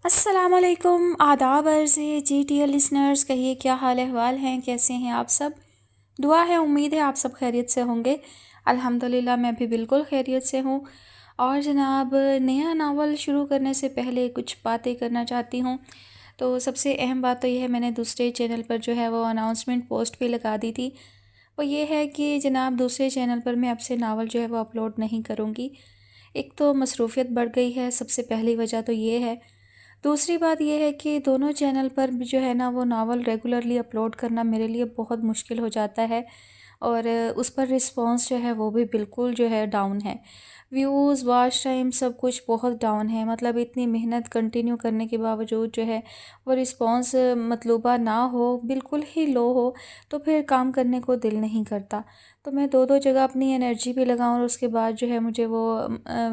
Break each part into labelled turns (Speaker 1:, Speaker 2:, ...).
Speaker 1: السلام علیکم، آداب عرض ہے جی ٹی ایل لسنرز، کہیے کیا حال احوال ہیں، کیسے ہیں آپ سب؟ دعا ہے، امید ہے آپ سب خیریت سے ہوں گے۔ الحمدللہ میں بھی بالکل خیریت سے ہوں۔ اور جناب، نیا ناول شروع کرنے سے پہلے کچھ باتیں کرنا چاہتی ہوں۔ تو سب سے اہم بات تو یہ ہے، میں نے دوسرے چینل پر جو ہے وہ اناؤنسمنٹ پوسٹ بھی لگا دی تھی، وہ یہ ہے کہ جناب دوسرے چینل پر میں اب سے ناول جو ہے وہ اپلوڈ نہیں کروں گی۔ ایک تو مصروفیت بڑھ گئی ہے، سب سے پہلی وجہ تو یہ ہے۔ دوسری بات یہ ہے کہ دونوں چینل پر بھی جو ہے نا وہ ناول ریگولرلی اپلوڈ کرنا میرے لیے بہت مشکل ہو جاتا ہے، اور اس پر رسپانس جو ہے وہ بھی بالکل جو ہے ڈاؤن ہے۔ ویوز، واچ ٹائم، سب کچھ بہت ڈاؤن ہے۔ مطلب اتنی محنت کنٹینیو کرنے کے باوجود جو ہے وہ رسپانس مطلوبہ نہ ہو، بالکل ہی لو ہو، تو پھر کام کرنے کو دل نہیں کرتا۔ تو میں دو جگہ اپنی انرجی بھی لگاؤں اور اس کے بعد جو ہے مجھے وہ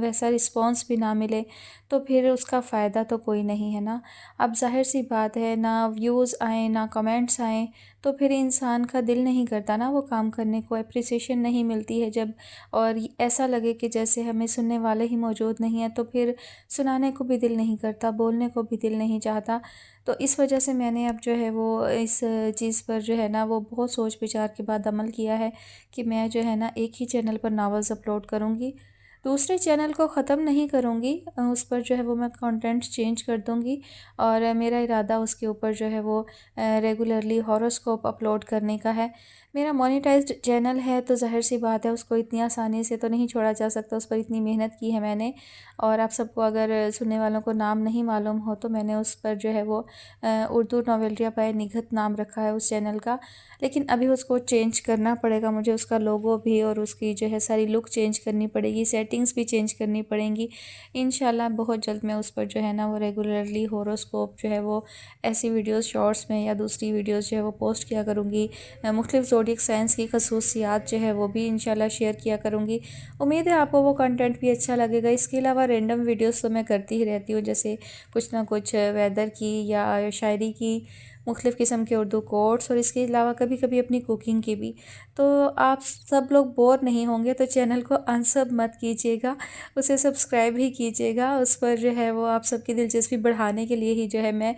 Speaker 1: ویسا رسپانس بھی نہ ملے، تو پھر اس کا فائدہ تو کوئی نہیں ہے نا۔ اب ظاہر سی بات ہے، نہ ویوز آئیں نہ کمنٹس آئیں تو پھر انسان کا دل نہیں کرتا نا وہ کام کرنے کو، اپریسیشن نہیں ملتی ہے جب، اور ایسا لگے کہ جیسے ہمیں سننے والے ہی موجود نہیں ہیں، تو پھر سنانے کو بھی دل نہیں کرتا، بولنے کو بھی دل نہیں چاہتا۔ تو اس وجہ سے میں نے اب جو ہے وہ اس چیز پر جو ہے نا وہ بہت سوچ بچار کے بعد عمل کیا ہے کہ میں جو ہے نا ایک ہی چینل پر ناولز اپلوڈ کروں گی، دوسرے چینل کو ختم نہیں کروں گی، اس پر جو ہے وہ میں کنٹینٹ چینج کر دوں گی، اور میرا ارادہ اس کے اوپر جو ہے وہ ریگولرلی ہاروسکوپ اپلوڈ کرنے کا ہے۔ میرا مونیٹائزڈ چینل ہے تو ظاہر سی بات ہے اس کو اتنی آسانی سے تو نہیں چھوڑا جا سکتا، اس پر اتنی محنت کی ہے میں نے، اور آپ سب کو اگر سننے والوں کو نام نہیں معلوم ہو تو میں نے اس پر جو ہے وہ اردو ناولریا پائے نگہت نام رکھا ہے اس چینل کا، لیکن ابھی اس کو چینج کرنا پڑے گا مجھے، اس کا لوگو بھی اور اس کی جو ہے ساری لک چینج کرنی پڑے گی، سیٹنگز بھی چینج کرنی پڑیں گی۔ انشاءاللہ بہت جلد میں اس پر جو ہے نا وہ ریگولرلی ہوروسکوپ جو ہے وہ ایسی ویڈیوز شارٹس میں یا دوسری ویڈیوز جو ہے وہ پوسٹ کیا کروں گی، مختلف زوڈیک سائنس کی خصوصیات جو ہے وہ بھی انشاءاللہ شیئر کیا کروں گی۔ امید ہے آپ کو وہ کنٹینٹ بھی اچھا لگے گا۔ اس کے علاوہ رینڈم ویڈیوز تو میں کرتی ہی رہتی ہوں، جیسے کچھ نہ کچھ ویدر کی یا شاعری کی، مختلف قسم کے اردو کوٹس، اور اس کے علاوہ کبھی کبھی اپنی کوکنگ کی بھی۔ تو آپ سب لوگ بور نہیں ہوں گے تو چینل کو انسب مت کیجیے گا، اسے سبسکرائب ہی کیجیے گا، اس پر جو ہے وہ آپ سب کی دلچسپی بڑھانے کے لیے ہی جو ہے میں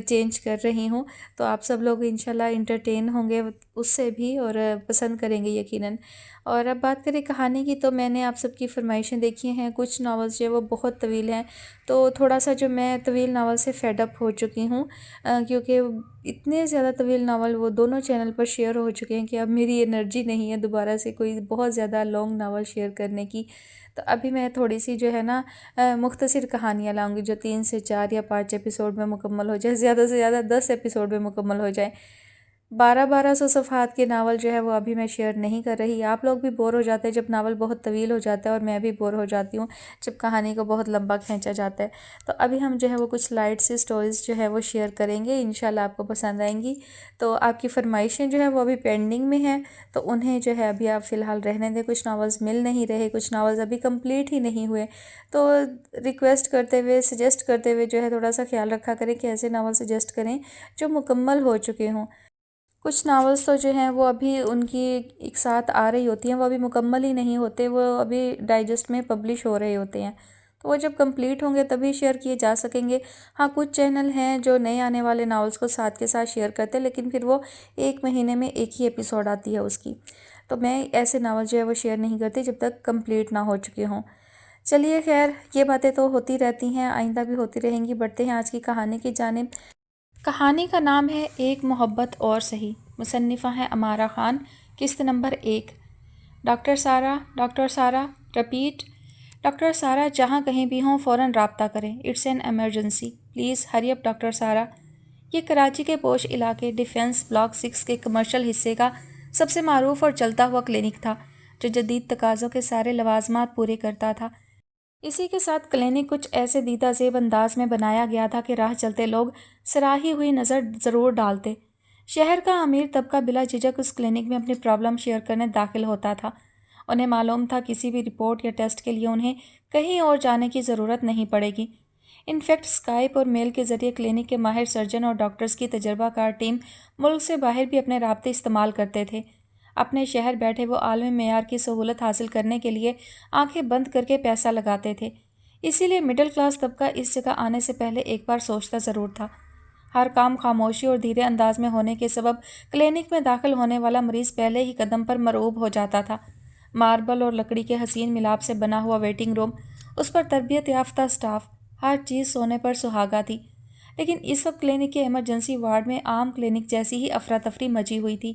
Speaker 1: چینج کر رہی ہوں۔ تو آپ سب لوگ انشاءاللہ انٹرٹین ہوں گے اس سے بھی، اور پسند کریں گے یقیناً۔ اور اب بات کریں کہانی کی، تو میں نے آپ سب کی فرمائشیں دیکھی ہیں، کچھ ناولز جو ہے وہ بہت طویل ہیں، تو تھوڑا سا جو میں طویل ناول سے فیڈ اپ ہو چکی ہوں، کیونکہ اتنے زیادہ طویل ناول وہ دونوں چینل پر شیئر ہو چکے ہیں کہ اب میری انرجی نہیں ہے دوبارہ سے کوئی بہت زیادہ لانگ ناول شیئر کرنے کی۔ تو ابھی میں تھوڑی سی جو ہے نا مختصر کہانیاں لاؤں گی جو 3 سے 4 یا 5 ایپیسوڈ میں مکمل ہو جائے، زیادہ سے زیادہ 10 ایپیسوڈ میں مکمل ہو جائے۔ 1200 صفحات کے ناول جو ہے وہ ابھی میں شیئر نہیں کر رہی۔ آپ لوگ بھی بور ہو جاتے ہیں جب ناول بہت طویل ہو جاتا ہے، اور میں بھی بور ہو جاتی ہوں جب کہانی کو بہت لمبا کھینچا جاتا ہے۔ تو ابھی ہم جو ہے وہ کچھ لائٹ سی سٹوریز جو ہے وہ شیئر کریں گے، انشاءاللہ آپ کو پسند آئیں گی۔ تو آپ کی فرمائشیں جو ہے وہ ابھی پینڈنگ میں ہیں، تو انہیں جو ہے ابھی آپ فی الحال رہنے دیں۔ کچھ ناولز مل نہیں رہے، کچھ ناولز ابھی کمپلیٹ ہی نہیں ہوئے، تو ریکویسٹ کرتے ہوئے، سجیسٹ کرتے ہوئے جو ہے تھوڑا سا خیال رکھا کریں کہ ایسے ناول سجیسٹ کریں جو مکمل ہو چکے ہوں۔ کچھ ناولز تو جو ہیں وہ ابھی ان کی ایک ساتھ آ رہی ہوتی ہیں، وہ ابھی مکمل ہی نہیں ہوتے، وہ ابھی ڈائجسٹ میں پبلش ہو رہے ہوتے ہیں، تو وہ جب کمپلیٹ ہوں گے تبھی شیئر کیے جا سکیں گے۔ ہاں، کچھ چینل ہیں جو نئے آنے والے ناولز کو ساتھ کے ساتھ شیئر کرتے ہیں، لیکن پھر وہ ایک مہینے میں ایک ہی ایپیسوڈ آتی ہے اس کی، تو میں ایسے ناول جو ہے وہ شیئر نہیں کرتی جب تک کمپلیٹ نہ ہو چکے ہوں۔ چلیے خیر، یہ باتیں تو ہوتی رہتی ہیں، آئندہ بھی ہوتی رہیں گی۔ بڑھتے ہیں آج کی کہانی کی جانب۔ کہانی کا نام ہے ایک محبت اور سہی، مصنفہ ہیں امارہ خان، قسط number 1۔ Doctor Sara, repeat, doctor Sara جہاں کہیں بھی ہوں فوراً رابطہ کریں، it's an emergency, please hurry up doctor Sara. یہ کراچی کے پوش علاقے ڈیفنس بلاک 6 کے کمرشل حصے کا سب سے معروف اور چلتا ہوا کلینک تھا، جو جدید تقاضوں کے سارے لوازمات پورے کرتا تھا۔ اسی کے ساتھ کلینک کچھ ایسے دیدہ زیب انداز میں بنایا گیا تھا کہ راہ چلتے لوگ سراہی ہوئی نظر ضرور ڈالتے۔ شہر کا امیر طبقہ بلا جھجک اس کلینک میں اپنی پرابلم شیئر کرنے داخل ہوتا تھا۔ انہیں معلوم تھا کسی بھی رپورٹ یا ٹیسٹ کے لیے انہیں کہیں اور جانے کی ضرورت نہیں پڑے گی۔ انفیکٹ اسکائپ اور میل کے ذریعے کلینک کے ماہر سرجن اور ڈاکٹرز کی تجربہ کار ٹیم ملک سے باہر بھی اپنے رابطے استعمال کرتے تھے۔ اپنے شہر بیٹھے وہ عالمی معیار کی سہولت حاصل کرنے کے لیے آنکھیں بند کر کے پیسہ لگاتے تھے۔ اسی لیے مڈل کلاس طبقہ اس جگہ آنے سے پہلے ایک بار سوچتا ضرور تھا۔ ہر کام خاموشی اور دھیرے انداز میں ہونے کے سبب کلینک میں داخل ہونے والا مریض پہلے ہی قدم پر مرعوب ہو جاتا تھا۔ ماربل اور لکڑی کے حسین ملاپ سے بنا ہوا ویٹنگ روم، اس پر تربیت یافتہ سٹاف، ہر چیز سونے پر سہاگا تھی۔ لیکن اس وقت کلینک کے ایمرجنسی وارڈ میں عام کلینک جیسی ہی افراتفری مچی ہوئی تھی۔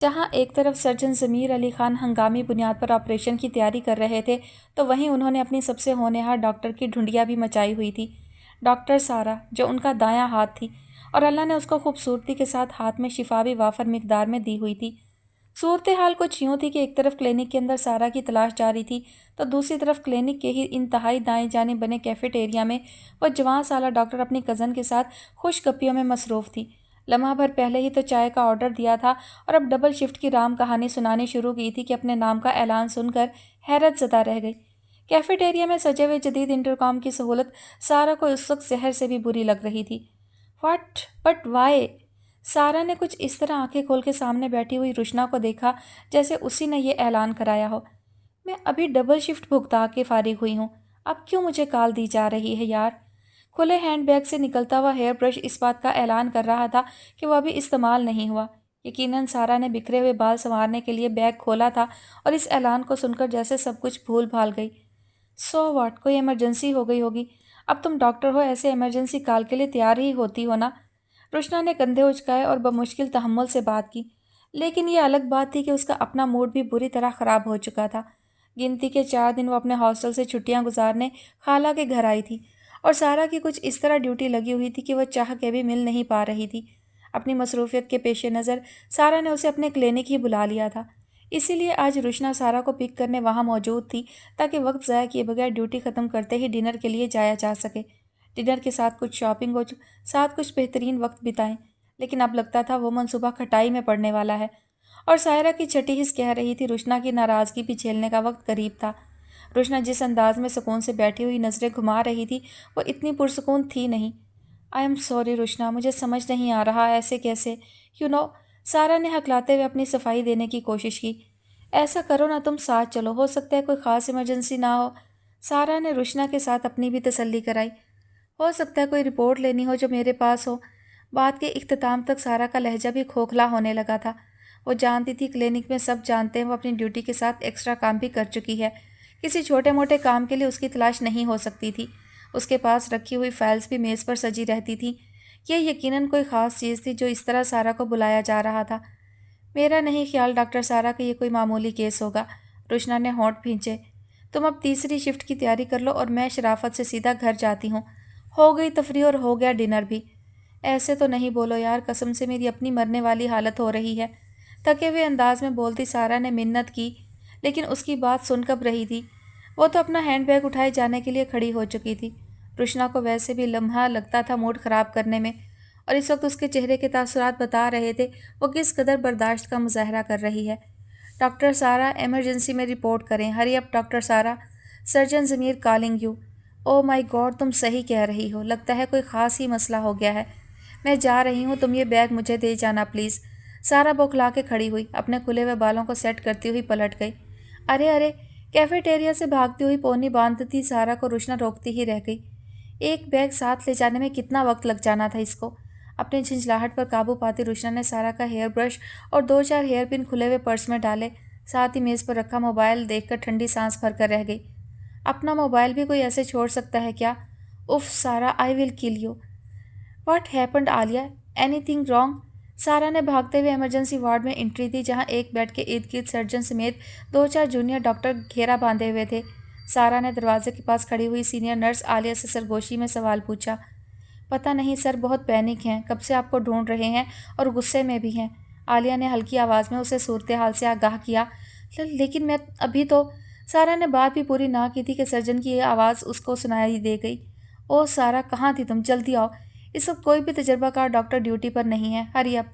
Speaker 1: جہاں ایک طرف سرجن ضمیر علی خان ہنگامی بنیاد پر آپریشن کی تیاری کر رہے تھے، تو وہیں انہوں نے اپنی سب سے ہونہار ڈاکٹر کی ڈھونڈیا بھی مچائی ہوئی تھی۔ ڈاکٹر سارہ، جو ان کا دایاں ہاتھ تھی اور اللہ نے اس کو خوبصورتی کے ساتھ ہاتھ میں شفا بھی وافر مقدار میں دی ہوئی تھی۔ صورتحال کچھ یوں تھی کہ ایک طرف کلینک کے اندر سارہ کی تلاش جاری تھی، تو دوسری طرف کلینک کے ہی انتہائی دائیں جانب بنے کیفیٹیریا میں وہ جوان سالہ ڈاکٹر اپنی کزن کے ساتھ خوش گپیوں میں مصروف تھی۔ لمحہ بھر پہلے ہی تو چائے کا آرڈر دیا تھا اور اب ڈبل شفٹ کی رام کہانی سنانی شروع کی تھی کہ اپنے نام کا اعلان سن کر حیرت زدہ رہ گئی۔ کیفیٹیریا میں سجے ہوئے جدید انٹرکام کی سہولت سارہ کو اس وقت زہر سے بھی بری لگ رہی تھی۔ What but why? سارہ نے کچھ اس طرح آنکھیں کھول کے سامنے بیٹھی ہوئی رشنا کو دیکھا جیسے اسی نے یہ اعلان کرایا ہو۔ میں ابھی ڈبل شفٹ بھگتا کے فارغ ہوئی ہوں، اب کیوں مجھے کال دی جا رہی ہے یار؟ کھلے ہینڈ بیگ سے نکلتا ہوا ہیئر برش اس بات کا اعلان کر رہا تھا کہ وہ ابھی استعمال نہیں ہوا۔ یقیناً سارہ نے بکھرے ہوئے بال سنوارنے کے لیے بیگ کھولا تھا اور اس اعلان کو سن کر جیسے سب کچھ بھول بھال گئی۔ سو واٹ، کوئی ایمرجنسی ہو گئی ہوگی؟ اب تم ڈاکٹر ہو، ایسے ایمرجنسی کال کے لیے تیار ہی ہوتی ہو نا؟ رشنا نے کندھے اچکائے اور بمشکل تحمل سے بات کی، لیکن یہ الگ بات تھی کہ اس کا اپنا موڈ بھی بری طرح خراب ہو چکا تھا۔ گنتی کے 4 دن وہ اپنے ہاسٹل سے چھٹیاں گزارنے خالہ کے گھر آئی تھی، اور سارہ کی کچھ اس طرح ڈیوٹی لگی ہوئی تھی کہ وہ چاہ کے بھی مل نہیں پا رہی تھی۔ اپنی مصروفیت کے پیش نظر سارہ نے اسے اپنے کلینک ہی بلا لیا تھا، اسی لیے آج رشنا سارہ کو پک کرنے وہاں موجود تھی تاکہ وقت ضائع کیے بغیر ڈیوٹی ختم کرتے ہی ڈنر کے لیے جایا جا سکے۔ ڈنر کے ساتھ کچھ شاپنگ اور ساتھ کچھ بہترین وقت بتائیں، لیکن اب لگتا تھا وہ منصوبہ کھٹائی میں پڑنے والا ہے، اور سائرہ کی چھٹی حس کہہ رہی تھی رشنا کی ناراضگی بھی جھیلنے کا وقت قریب تھا۔ رشنا جس انداز میں سکون سے بیٹھی ہوئی نظریں گھما رہی تھی وہ اتنی پرسکون تھی نہیں۔ آئی ایم سوری رشنا، مجھے سمجھ نہیں آ رہا ایسے کیسے، سارہ نے ہکلاتے ہوئے اپنی صفائی دینے کی کوشش کی۔ ایسا کرو نا، تم ساتھ چلو، ہو سکتا ہے کوئی خاص ایمرجنسی نہ ہو۔ سارہ نے رشنا کے ساتھ اپنی بھی تسلی کرائی۔ ہو سکتا ہے کوئی رپورٹ لینی ہو جو میرے پاس ہو۔ بات کے اختتام تک سارہ کا لہجہ بھی کھوکھلا ہونے لگا تھا۔ وہ جانتی تھی کلینک میں سب جانتے ہیں وہ اپنی ڈیوٹی کے ساتھ ایکسٹرا کام بھی کر چکی ہے، کسی چھوٹے موٹے کام کے لیے اس کی تلاش نہیں ہو سکتی تھی۔ اس کے پاس رکھی ہوئی فائلز بھی میز پر سجی رہتی تھیں۔ یہ یقیناً کوئی خاص چیز تھی جو اس طرح سارہ کو بلایا جا رہا تھا۔ میرا نہیں خیال ڈاکٹر سارہ کہ یہ کوئی معمولی کیس ہوگا، رشنا نے ہونٹ بھینچے۔ تم اب تیسری شفٹ کی تیاری کر لو اور میں شرافت سے سیدھا گھر جاتی ہوں۔ ہو گئی تفریح اور ہو گیا ڈنر بھی۔ ایسے تو نہیں بولو یار، قسم سے میری اپنی مرنے والی حالت ہو رہی ہے، تھکے ہوئے انداز میں بولتی سارہ نے منت کی، لیکن اس کی بات سن کب رہی تھی۔ وہ تو اپنا ہینڈ بیگ اٹھائے جانے کے لیے کھڑی ہو چکی تھی۔ رشنا کو ویسے بھی لمحہ لگتا تھا موڈ خراب کرنے میں، اور اس وقت اس کے چہرے کے تاثرات بتا رہے تھے وہ کس قدر برداشت کا مظاہرہ کر رہی ہے۔ ڈاکٹر سارہ، ایمرجنسی میں رپورٹ کریں، ہری اپ ڈاکٹر سارہ، سرجن ضمیر calling you. O my God, تم صحیح کہہ رہی ہو، لگتا ہے کوئی خاص ہی مسئلہ ہو گیا ہے۔ میں جا رہی ہوں، تم یہ بیگ مجھے دے جانا پلیز۔ سارہ بوکھلا کے کھڑی ہوئی، اپنے کھلے ہوئے بالوں کو سیٹ کرتی ہوئی پلٹ گئی۔ ارے ارے، کیفیٹیریا سے بھاگتی ہوئی پونی باندھتی سارہ کو رشنا روکتی ہی رہ گئی۔ ایک بیگ ساتھ لے جانے میں کتنا وقت لگ جانا تھا اس کو؟ اپنی جھنجھلاہٹ پر قابو پاتی رشنا نے سارہ کا ہیئر برش اور 2-4 ہیئر پن کھلے ہوئے پرس میں ڈالے، ساتھ ہی میز پر رکھا موبائل دیکھ کر ٹھنڈی سانس بھر کر رہ گئی۔ اپنا موبائل بھی کوئی ایسے چھوڑ سکتا ہے کیا؟ If Sara, I will kill you. What happened Alia? Anything wrong? Sara نے بھاگتے ہوئے ایمرجنسی وارڈ میں انٹری دی، جہاں ایک بیڈ کے ارد گرد سرجن سمیت 2-4 جونیئر ڈاکٹر گھیرا باندھے ہوئے تھے۔ سارہ نے دروازے کے پاس کھڑی ہوئی سینئر نرس عالیہ سے سرگوشی میں سوال پوچھا۔ پتہ نہیں سر، بہت پینک ہیں، کب سے آپ کو ڈھونڈ رہے ہیں اور غصے میں بھی ہیں۔ عالیہ نے ہلکی آواز میں اسے صورتحال سے آگاہ کیا۔ لیکن میں ابھی تو… سارہ نے بات بھی پوری نہ کی تھی کہ سرجن کی یہ آواز اس کو سنائی دے گئی۔ او سارہ، کہاں تھی تم؟ جلدی آؤ، اس وقت کوئی بھی تجربہ کار ڈاکٹر ڈیوٹی پر نہیں ہے، ہری اپ۔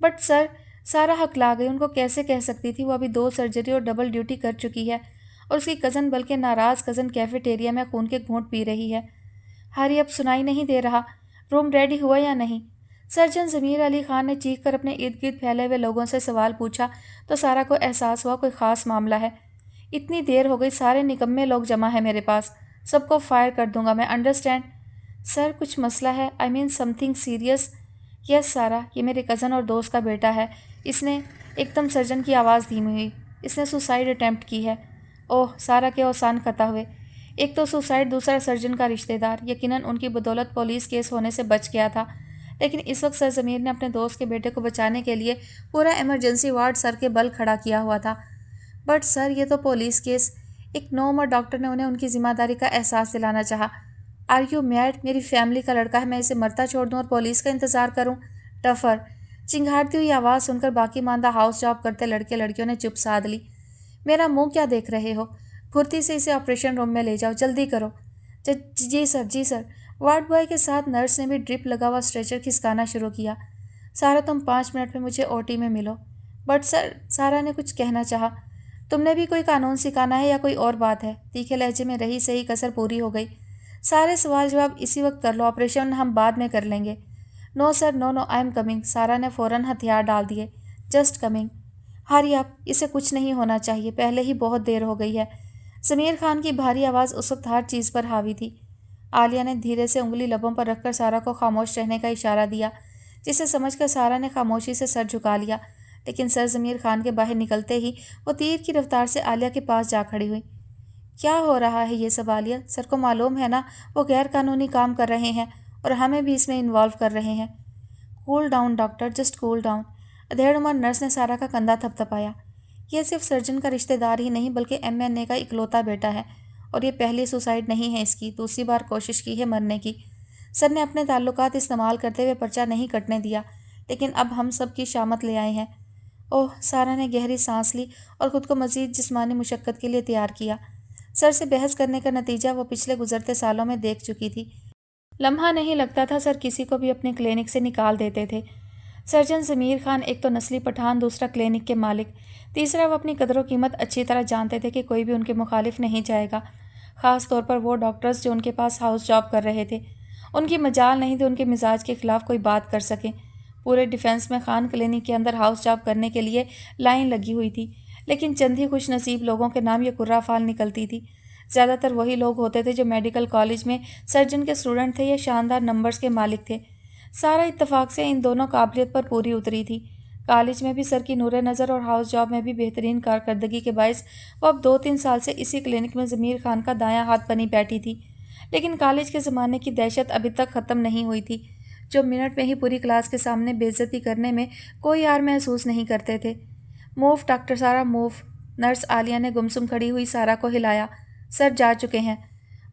Speaker 1: بٹ سر، سارہ ہکلا گئی، ان کو کیسے کہہ سکتی تھی، وہ ابھی 2 سرجری اور ڈبل ڈیوٹی کر چکی ہے، اور اس کی کزن، بلکہ ناراض کزن، کیفیٹیریا میں خون کے گھونٹ پی رہی ہے۔ ہری اپ، سنائی نہیں دے رہا؟ روم ریڈی ہوا یا نہیں؟ سرجن ضمیر علی خان نے چیخ کر اپنے ارد گرد پھیلے ہوئے لوگوں سے سوال پوچھا، تو سارہ کو احساس ہوا کوئی خاص معاملہ ہے۔ اتنی دیر ہو گئی، سارے نکمے لوگ جمع ہیں میرے پاس۔ سب کو فائر کر دوں گا میں، انڈرسٹینڈ؟ سر کچھ مسئلہ ہے؟ آئی مین سم تھنگ سیریس؟ یس سارا، یہ میرے کزن اور دوست کا بیٹا ہے، اس نے ایک دم سرجن کی آواز دھیمی ہوئی، اس نے سوسائڈ اٹیمپٹ کی ہے۔ اوہ سارا کے اوسان قطع ہوئے، ایک تو سوسائڈ، دوسرا سرجن کا رشتہ دار، یقیناً ان کی بدولت پولیس کیس ہونے سے بچ گیا تھا، لیکن اس وقت سر ضمیر نے اپنے دوست کے بیٹے کو بچانے کے لیے پورا ایمرجنسی وارڈ سر کے بل کھڑا کیا ہوا تھا۔ بٹ سر یہ تو پولیس کیس، ایک نوم، اور ڈاکٹر نے انہیں ان کی ذمہ داری کا احساس دلانا چاہا۔ Are you mad? میری فیملی کا لڑکا ہے، میں اسے مرتا چھوڑ دوں اور پولیس کا انتظار کروں؟ ٹفر چنگھاڑتی ہوئی آواز سن کر باقی ماندہ ہاؤس جاب کرتے لڑکے لڑکیوں نے چپ سادھ لی۔ میرا منہ کیا دیکھ رہے ہو؟ پھرتی سے اسے آپریشن روم میں لے جاؤ، جلدی کرو۔ جی سر، جی سر۔ وارڈ بوائے کے ساتھ نرس نے بھی ڈرپ لگا ہوا اسٹریچر کھسکانا شروع کیا۔ سارا تم 5 منٹ میں مجھے او ٹی میں ملو۔ بٹ سر، سارا نے کچھ کہنا چاہا۔ تم نے بھی کوئی قانون سکھانا ہے یا کوئی اور بات ہے؟ تیکھے لہجے میں رہی صحیح کسر پوری ہو گئی۔ سارے سوال جواب اسی وقت کر لو، آپریشن ہم بعد میں کر لیں گے۔ نو سر، نو نو، آئی ایم کمنگ۔ سارا نے فوراً ہتھیار ڈال دیے۔ Just coming. ہری اپ، اسے کچھ نہیں ہونا چاہیے، پہلے ہی بہت دیر ہو گئی ہے۔ ضمیر خان کی بھاری آواز اس وقت ہر چیز پر حاوی تھی۔ عالیہ نے دھیرے سے انگلی لبوں پر رکھ کر سارا کو خاموش رہنے کا اشارہ دیا، جسے سمجھ کر سارا نے خاموشی سے سر جھکا لیا، لیکن سر ضمیر خان کے باہر نکلتے ہی وہ تیر کی رفتار سے عالیہ کے پاس جا کھڑی ہوئی۔ کیا ہو رہا ہے یہ سب عالیہ؟ سر کو معلوم ہے نا وہ غیر قانونی کام کر رہے ہیں اور ہمیں بھی اس میں انوالو کر رہے ہیں۔ Cool down doctor, just cool down. ادھیڑ عمر نرس نے سارا کا کندھا تھپتھپایا۔ یہ صرف سرجن کا رشتہ دار ہی نہیں بلکہ ایم این اے کا اکلوتا بیٹا ہے، اور یہ پہلی سوسائڈ نہیں ہے اس کی، دوسری بار کوشش کی ہے مرنے کی۔ سر نے اپنے تعلقات استعمال کرتے ہوئے پرچہ نہیں کٹنے دیا، لیکن اب ہم سب کی شامت لے آئے ہیں۔ اوہ، سارا نے گہری سانس لی اور خود کو مزید جسمانی مشقت کے لیے تیار کیا۔ سر سے بحث کرنے کا نتیجہ وہ پچھلے گزرتے سالوں میں دیکھ چکی تھی۔ لمحہ نہیں لگتا تھا سر کسی کو بھی اپنے کلینک سے نکال دیتے تھے۔ سرجن ضمیر خان ایک تو نسلی پٹھان، دوسرا کلینک کے مالک، تیسرا وہ اپنی قدر و قیمت اچھی طرح جانتے تھے کہ کوئی بھی ان کے مخالف نہیں جائے گا، خاص طور پر وہ ڈاکٹرز جو ان کے پاس ہاؤس جاب کر رہے تھے۔ ان کی مجال نہیں تھی ان کے مزاج کے خلاف کوئی بات کر سکیں۔ پورے ڈیفنس میں خان کلینک کے اندر ہاؤس جاب کرنے کے لیے لائن لگی ہوئی تھی، لیکن چند ہی خوش نصیب لوگوں کے نام یہ کرہ فال نکلتی تھی۔ زیادہ تر وہی لوگ ہوتے تھے جو میڈیکل کالج میں سرجن کے اسٹوڈنٹ تھے یا شاندار نمبرز کے مالک تھے۔ سارا اتفاق سے ان دونوں قابلیت پر پوری اتری تھی۔ کالج میں بھی سر کی نور نظر اور ہاؤس جاب میں بھی بہترین کارکردگی کے باعث وہ اب 2-3 سال سے اسی کلینک میں ضمیر خان کا دایاں ہاتھ بنی بیٹھی تھی، لیکن کالج کے زمانے کی دہشت ابھی تک ختم نہیں ہوئی تھی، جو منٹ میں ہی پوری کلاس کے سامنے بے عزتی کرنے میں کوئی یار محسوس نہیں کرتے تھے۔ موو ڈاکٹر سارا، موو۔ نرس عالیہ نے گمسم کھڑی ہوئی سارا کو ہلایا۔ سر جا چکے ہیں۔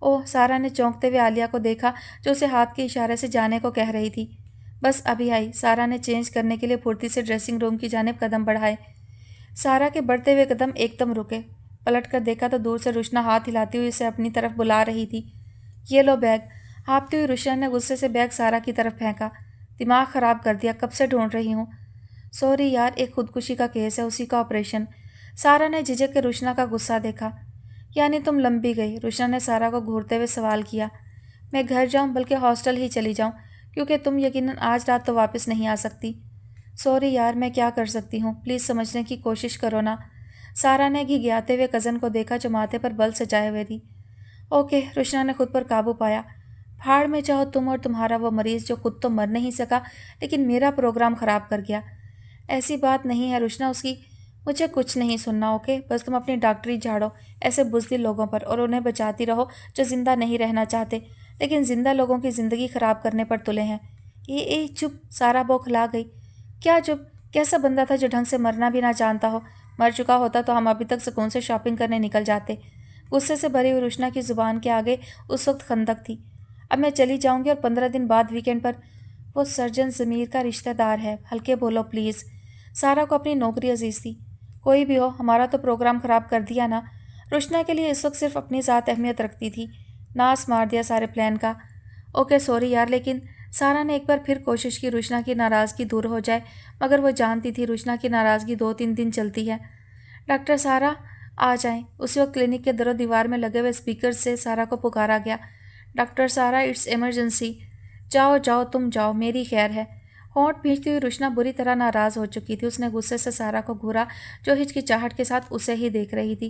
Speaker 1: اوہ، سارا نے چونکتے ہوئے عالیہ کو دیکھا جو اسے ہاتھ کے اشارے سے جانے کو کہہ رہی تھی۔ بس ابھی آئی۔ سارا نے چینج کرنے کے لیے پھرتی سے ڈریسنگ روم کی جانب قدم بڑھائے۔ سارا کے بڑھتے ہوئے قدم ایک دم رکے، پلٹ کر دیکھا تو دور سے رشنا ہاتھ ہلاتی ہوئی اسے اپنی طرف بلا رہی تھی۔ یہ لو بیگ۔ ہانپتی ہوئی رشنا نے غصے سے بیگ سارا کی طرف پھینکا۔ دماغ خراب کر دیا، کب سے ڈھونڈ رہی ہوں۔ سوری یار، ایک خودکشی کا کیس ہے، اسی کا آپریشن۔ سارا نے جھجک کے رشنا کا غصہ دیکھا۔ یعنی تم لمبی گئی؟ رشنا نے سارا کو گھورتے ہوئے سوال کیا۔ میں گھر جاؤں بلکہ ہاسٹل ہی چلی جاؤں، کیونکہ تم یقیناً آج رات تو واپس نہیں آ سکتی۔ سوری یار، میں کیا کر سکتی ہوں، پلیز سمجھنے کی کوشش کرو نا۔ سارا نے گھگیاتے ہوئے کزن کو دیکھا جو ماتھے پر بل سجائے ہوئے تھی۔ اوکے، رشنا نے خود پر قابو پایا۔ پھاڑ میں جاؤ تم اور تمہارا وہ مریض جو خود تو مر نہیں سکا لیکن میرا پروگرام خراب کر گیا۔ ایسی بات نہیں ہے رشنا، اس کی مجھے کچھ نہیں سننا، اوکے؟ بس تم اپنی ڈاکٹری جھاڑو ایسے بزدل لوگوں پر اور انہیں بچاتی رہو جو زندہ نہیں رہنا چاہتے لیکن زندہ لوگوں کی زندگی خراب کرنے پر تلے ہیں۔ چپ! سارا بوکھلا گئی۔ کیا چپ؟ کیسا بندہ تھا جو ڈھنگ سے مرنا بھی نہ جانتا ہو؟ مر چکا ہوتا تو ہم ابھی تک سکون سے شاپنگ کرنے نکل جاتے۔ غصے سے بھری ہوئی رشنا کی زبان کے آگے اس وقت خندق تھی۔ اب میں چلی جاؤں گی اور 15 دن بعد ویکینڈ پر۔ وہ سرجن ضمیر کا رشتہ دار ہے، ہلکے بولو پلیز۔ سارا کو اپنی نوکری عزیز تھی۔ کوئی بھی ہو، ہمارا تو پروگرام خراب کر دیا نا۔ رشنا کے لیے اس وقت صرف اپنی ذات اہمیت رکھتی تھی۔ ناس مار دیا سارے پلان کا۔ اوکے سوری یار، لیکن سارا نے ایک بار پھر کوشش کی رشنا کی ناراضگی دور ہو جائے، مگر وہ جانتی تھی رشنا کی ناراضگی 2-3 دن چلتی ہے۔ ڈاکٹر سارا آ جائیں۔ اسی وقت کلینک کے در و دیوار میں لگے ہوئے اسپیکر سے سارا کو پکارا گیا۔ ڈاکٹر سارا، اٹس ایمرجنسی۔ جاؤ جاؤ تم جاؤ، میری خیر ہے۔ ہونٹ بھینچتی ہوئی رشنا بری طرح ناراض ہو چکی تھی۔ اس نے غصے سے سارا کو گھورا جو ہچکچاہٹ کے ساتھ اسے ہی دیکھ رہی تھی۔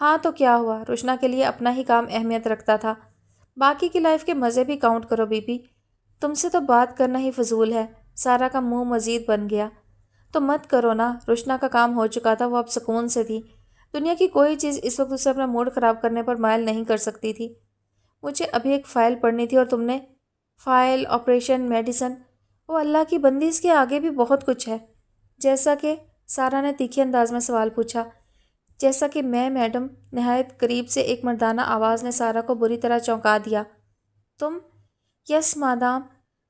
Speaker 1: ہاں تو کیا ہوا، روشنا کے لیے اپنا ہی کام اہمیت رکھتا تھا، باقی کی لائف کے مزے بھی کاؤنٹ کرو بی بی۔ تم سے تو بات کرنا ہی فضول ہے۔ سارا کا منہ مزید بن گیا۔ تو مت کرو نا، روشنا کا کام ہو چکا تھا، وہ اب سکون سے تھی۔ دنیا کی کوئی چیز اس وقت اسے اپنا موڈ خراب کرنے پر مائل نہیں کر سکتی تھی۔ مجھے ابھی ایک فائل پڑھنی تھی اور تم نے فائل، آپریشن، میڈیسن، وہ اللہ کی بندی، اس کے آگے بھی بہت کچھ ہے۔ جیسا کہ سارا نے تیکھے انداز میں سوال پوچھا۔ جیسا کہ میں میڈم، نہایت قریب سے ایک مردانہ آواز نے سارا کو بری طرح چونکا دیا۔ تم؟ یس مادام۔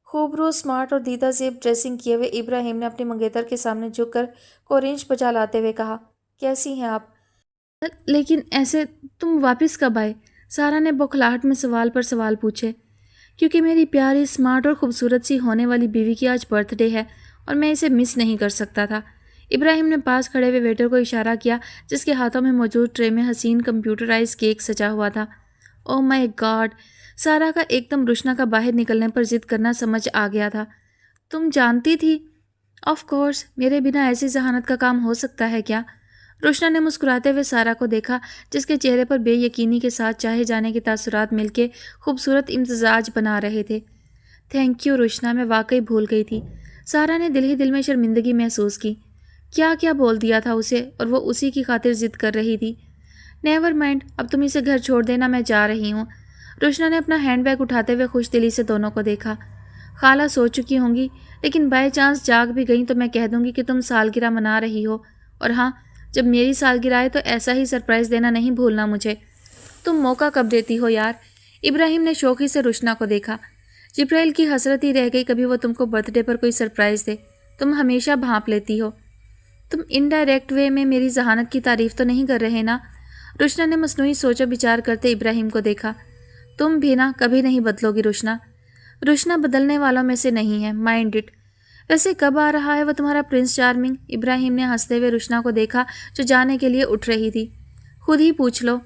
Speaker 1: خوبرو، اسمارٹ اور دیدہ زیب ڈریسنگ کیے ہوئے ابراہیم نے اپنی منگیتر کے سامنے جھک کر کورینچ بجا لاتے ہوئے کہا، کیسی ہیں آپ؟ لیکن ایسے تم واپس کب آئے؟ سارا نے بوکھلاہٹ میں سوال پر سوال پوچھے۔ کیونکہ میری پیاری، اسمارٹ اور خوبصورت سی ہونے والی بیوی کی آج برتھ ڈے ہے اور میں اسے مس نہیں کر سکتا تھا۔ ابراہیم نے پاس کھڑے ہوئے ویٹر کو اشارہ کیا جس کے ہاتھوں میں موجود ٹرے میں حسین کمپیوٹرائز کیک سجا ہوا تھا۔ او مائی گاڈ! سارا کا ایک دم روشنا کا باہر نکلنے پر ضد کرنا سمجھ آ گیا تھا۔ تم جانتی تھی؟ آف کورس، میرے بنا ایسی ذہانت کا کام ہو سکتا ہے کیا؟ روشنا نے مسکراتے ہوئے سارا کو دیکھا جس کے چہرے پر بے یقینی کے ساتھ چاہے جانے کے تاثرات مل کے خوبصورت امتزاج بنا رہے تھے۔ تھینک یو روشنا، میں واقعی بھول گئی تھی۔ سارا نے دل ہی دل میں شرمندگی محسوس کی۔ کیا کیا بول دیا تھا اسے اور وہ اسی کی خاطر ضد کر رہی تھی۔ نیور مائنڈ، اب تم اسے گھر چھوڑ دینا، میں جا رہی ہوں۔ روشنا نے اپنا ہینڈ بیگ اٹھاتے ہوئے خوش دلی سے دونوں کو دیکھا۔ خالہ سو چکی ہوں گی، لیکن بائی چانس جاگ بھی گئیں تو میں کہہ دوں گی کہ تم سالگرہ منا رہی ہو، اور ہاں، جب میری سالگرہ آئے تو ایسا ہی سرپرائز دینا نہیں بھولنا مجھے۔ تم موقع کب دیتی ہو یار؟ ابراہیم نے شوخی سے روشنا کو دیکھا۔ جبرائیل کی حسرت ہی رہ گئی کبھی وہ تم کو برتھ ڈے پر کوئی سرپرائز دے، تم ہمیشہ بھانپ لیتی ہو۔ تم انڈائریکٹ وے میں میری ذہانت کی تعریف تو نہیں کر رہے نا؟ روشنا نے مصنوعی سوچ و بچار کرتے ابراہیم کو دیکھا۔ تم بھی نا کبھی نہیں بدلو گی روشنا۔ روشنا بدلنے والوں میں سے نہیں ہے، مائنڈ اٹ۔ ویسے کب آ رہا ہے وہ تمہارا پرنس چارمنگ؟ ابراہیم نے ہنستے ہوئے روشنا کو دیکھا جو جانے کے لیے اٹھ رہی تھی۔ خود ہی پوچھ لو۔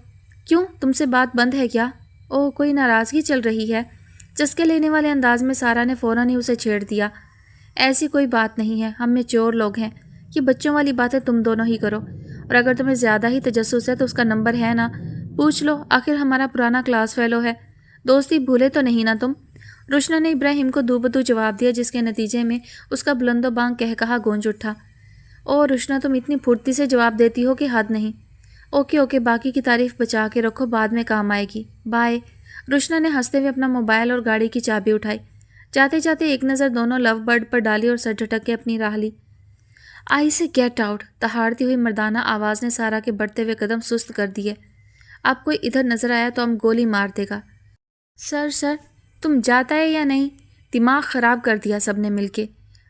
Speaker 1: کیوں، تم سے بات بند ہے کیا؟ اوہ، کوئی ناراضگی چل رہی ہے؟ چسکے لینے والے انداز میں سارا نے فوراً ہی اسے چھیڑ دیا۔ ایسی کوئی بات نہیں ہے، ہم میچور لوگ ہیں، یہ بچوں والی باتیں تم دونوں ہی کرو، اور اگر تمہیں زیادہ ہی تجسس ہے تو اس کا نمبر ہے نا، پوچھ لو، آخر ہمارا پرانا کلاس فیلو ہے، دوستی بھولے تو نہیں نا تم؟ روشنا نے ابراہیم کو دو بدو جواب دیا جس کے نتیجے میں اس کا بلند و بانگ کہا گونج اٹھا۔ او روشنا، تم اتنی پھرتی سے جواب دیتی ہو کہ حد نہیں۔ اوکے اوکے، باقی کی تعریف بچا کے رکھو، بعد میں کام آئے گی، بائے۔ روشنا نے ہنستے ہوئے اپنا موبائل اور گاڑی کی چابی اٹھائی۔ جاتے جاتے ایک نظر دونوں لو برڈ پر ڈالی اور سر جھٹک کے اپنی راہ لی۔ آئی سے گیٹ آؤٹ، دہاڑتی ہوئی مردانہ آواز نے سارا کے بڑھتے ہوئے قدم سست کر دیے۔ اب کوئی ادھر نظر آیا تو ہم گولی مار دے گا۔ سر، تم جاتا ہے یا نہیں؟ دماغ خراب کر دیا سب نے مل کے۔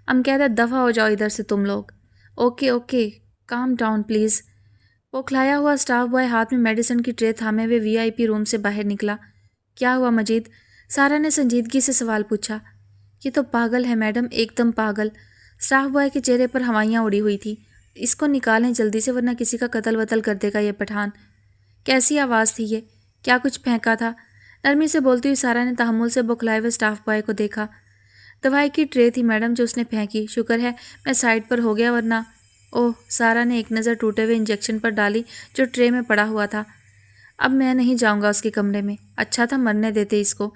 Speaker 1: ہم کہتے دفع ہو جاؤ ادھر سے تم لوگ۔ Okay, calm down please. وہ کھلایا ہوا اسٹاف بوائے ہاتھ میں میڈیسن کی ٹرے تھامے ہوئے وی آئی پی روم سے باہر نکلا۔ کیا ہوا مجید؟ سارا نے سنجیدگی سے سوال پوچھا۔ یہ تو پاگل ہے میڈم، ایک دم پاگل۔ اسٹاف بوائے کے چہرے پر ہوائیاں اڑی ہوئی تھی۔ اس کو نکالیں جلدی سے ورنہ کسی کا قتل وتل کر دے گا یہ پٹھان۔ کیسی آواز تھی یہ؟ کیا کچھ پھینکا تھا؟ نرمی سے بولتی ہوئی سارا نے تحمل سے بکھلائے ہوئے اسٹاف بوائے کو دیکھا۔ دوائی کی ٹرے تھی میڈم جو اس نے پھینکی، شکر ہے میں سائڈ پر ہو گیا ورنہ۔ اوہ، سارا نے ایک نظر ٹوٹے ہوئے انجیکشن پر ڈالی جو ٹرے میں پڑا ہوا تھا۔ اب میں نہیں جاؤں گا اس کے کمرے میں، اچھا تھا مرنے دیتے اس کو۔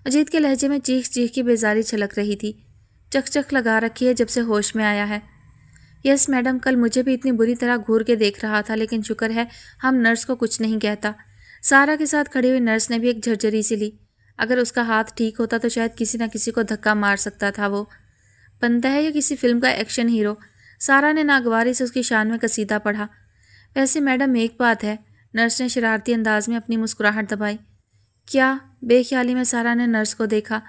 Speaker 1: مجید کے لہجے میں چیخ کی بیزاری چھلک رہی تھی۔ چک لگا رکھی ہے جب سے ہوش میں آیا ہے۔ یس میڈم، کل مجھے بھی اتنی بری طرح گھور کے دیکھ رہا تھا لیکن شکر ہے ہم نرس کو کچھ نہیں کہتا۔ سارا کے ساتھ کھڑی ہوئی نرس نے بھی ایک جھرجری سی لی۔ اگر اس کا ہاتھ ٹھیک ہوتا تو شاید کسی نہ کسی کو دھکا مار سکتا تھا وہ۔ بنتا ہے یا کسی فلم کا ایکشن ہیرو۔ سارا نے ناگواری سے اس کی شان میں قصیدہ پڑھا۔ ویسے میڈم ایک بات ہے، نرس نے شرارتی انداز میں اپنی مسکراہٹ دبائی۔ کیا؟ بے خیالی میں سارا نے نرس کو دیکھا۔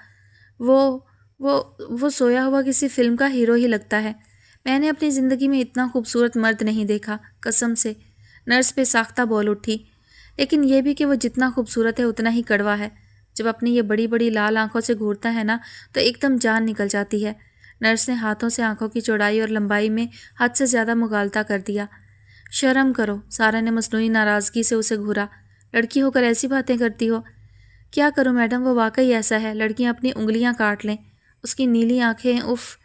Speaker 1: وہ سویا ہوا کسی فلم کا ہیرو ہی لگتا ہے۔ میں نے اپنی زندگی میں اتنا خوبصورت مرد نہیں دیکھا، قسم سے۔ نرس بے ساختہ بول اٹھی۔ لیکن یہ بھی کہ وہ جتنا خوبصورت ہے اتنا ہی کڑوا ہے۔ جب اپنی یہ بڑی بڑی لال آنکھوں سے گھورتا ہے نا تو ایک دم جان نکل جاتی ہے۔ نرس نے ہاتھوں سے آنکھوں کی چوڑائی اور لمبائی میں حد سے زیادہ مغالطہ کر دیا۔ شرم کرو، سارا نے مصنوعی ناراضگی سے اسے گھورا۔ لڑکی ہو کر ایسی باتیں کرتی ہو۔ کیا کروں میڈم، وہ واقعی ایسا ہے، لڑکیاں اپنی انگلیاں کاٹ لیں۔ اس کی نیلی آنکھیں، اف۔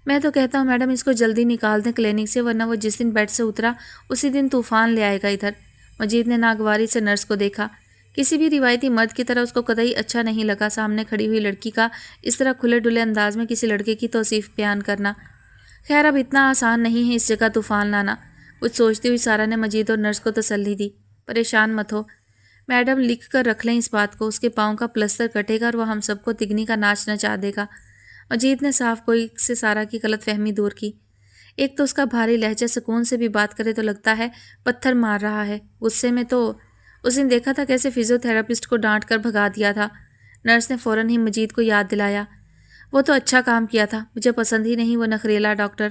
Speaker 1: میں تو کہتا ہوں میڈم اس کو جلدی نکال دیں کلینک سے ورنہ وہ جس دن بیڈ سے اترا اسی دن طوفان لے آئے گا ادھر۔ مجید نے ناگواری سے نرس کو دیکھا۔ کسی بھی روایتی مرد کی طرح اس کو قطعی اچھا نہیں لگا سامنے کھڑی ہوئی لڑکی کا اس طرح کھلے ڈلے انداز میں کسی لڑکے کی توصیف بیان کرنا۔ خیر اب اتنا آسان نہیں ہے اس جگہ طوفان لانا، کچھ سوچتی ہوئی سارا نے مجید اور نرس کو تسلی دی۔ پریشان مت ہو میڈم، لکھ کر رکھ لیں اس بات کو، اس کے پاؤں کا پلستر کٹے گا اور وہ ہم سب کو تگنی کا ناچ نچا دے گا۔ مجید نے صاف کوئی سے سارا کی غلط فہمی دور کی۔ ایک تو اس کا بھاری لہجہ، سکون سے بھی بات کرے تو لگتا ہے پتھر مار رہا ہے، غصے میں تو اس نے دیکھا تھا کیسے فزیو تھراپسٹ کو ڈانٹ کر بھگا دیا تھا۔ نرس نے فوراً ہی مجید کو یاد دلایا، وہ تو اچھا کام کیا تھا، مجھے پسند ہی نہیں وہ نخریلا ڈاکٹر۔